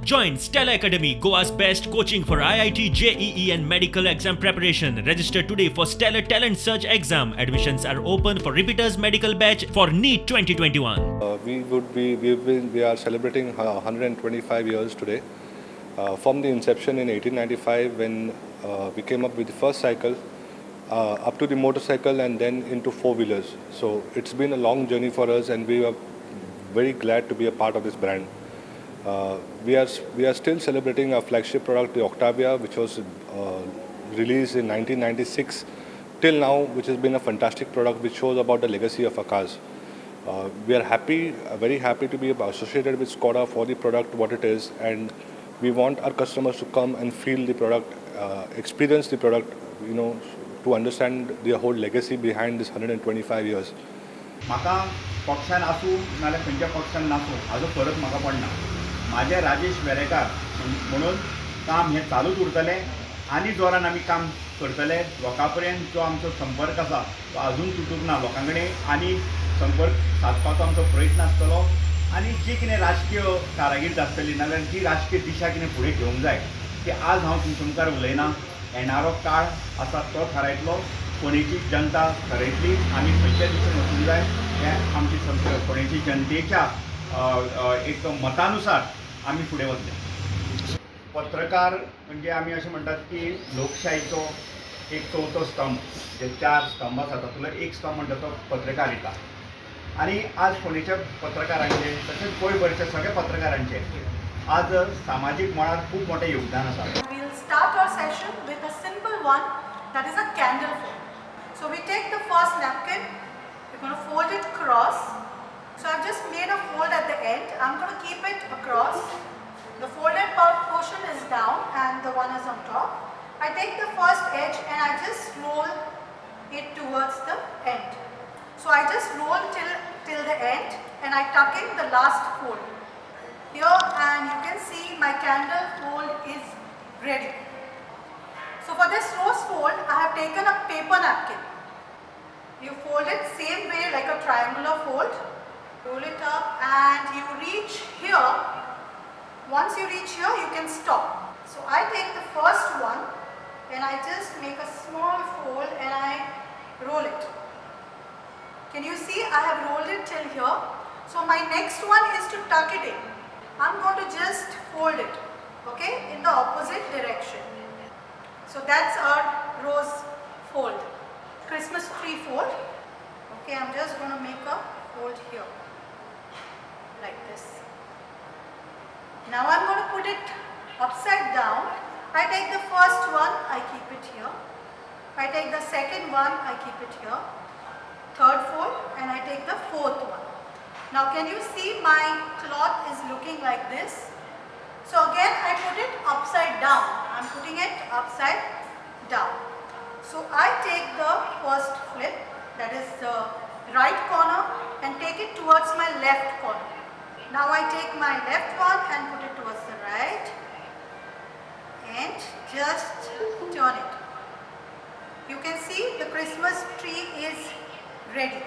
Join Stella Academy, Goa's best coaching for IIT, JEE and medical exam preparation. Register today for Stellar Talent Search exam. Admissions are open for repeaters medical batch for NEET 2021. We are celebrating 125 years today. From the inception in 1895 when we came up with the first cycle, up to the motorcycle and then into four-wheelers. So it's been a long journey for us and we are very glad to be a part of this brand. We are still celebrating our flagship product, the Octavia, which was released in 1996 till now, which has been a fantastic product which shows about the legacy of our cars. We are very happy to be associated with Skoda for the product, what it is, and we want our customers to come and feel the product, experience the product, to understand the whole legacy behind this 125 years. म्हाका पक्षान आसूं नाल्यार खंयच्या पक्षान नासूं हाजो फरक म्हाका पडना. माझे राजेश वेरेकार म्हणून काम हे चालूच उरतलें आनी जोरान आमी काम करतले. लोकां पर्यंत जो आमचो संपर्क आसा तो आजून तुटूंक ना. लोकां कडेन आनी संपर्क सादपाचो आमचो प्रयत्न आसतलो आनी जी कितें राजकीय कारागिरी आसतली नाल्यार जी राजकीय दिशा कितें फुडें घेवंक जाय ती आज हांव तुमचे मुखार उलयना. येणारो काळ आसा तो थारायतलो, फोंडेची जनता थारायतली आमी खंयच्या दिशेन वचूंक जाय हें आमची फोंडेची जनतेच्या एक मतानुसार आमी फुडें वतले. पत्रकार म्हणजे आमी अशें म्हणटात की लोकशायेचो एक चवथो स्तंभ, जे 4 स्तंभ आसा तातूंतलो एक स्तंभ म्हणटा तो पत्रकारिता. आनी आज फोंडेच्या पत्रकारांचे तशेंच गोंयभरच्या सगळ्या पत्रकारांचे आज सामाजीक मळार खूब मोठें योगदान आसा. We'll start our session with a simple one, that is a candle fold. So we take the first napkin, we're going to fold it across. So I've just made a fold at the end. I'm going to keep it across. The folded portion is down and the one is on top. I take the first edge and I just roll it towards the end. So I just roll till the end and I tuck in the last fold here, and you can see my candle fold is ready. So for this rose fold, I have taken a paper napkin. You fold it same way like a triangular fold. Roll it up and you reach here. Once you reach here, you can stop. So I take the first one and I just make a small fold and I roll it. Can you see I have rolled it till here? So my next one is to tuck it in. I'm going to just fold it, okay, in the opposite direction. So that's our rose fold, Christmas tree fold. Okay, I'm just going to make a fold here, like this. Now I'm going to put it upside down. I take the first one, I keep it here. I take the second one, I keep it here. Third fold, and I take the fourth one. Now can you see my cloth is looking like this? So again I put it upside down. I'm putting it upside down. So I take the first flip, that is the right corner, and take it towards my left corner. Now I take my left one and put it towards the right and just turn it. You can see the Christmas tree is ready.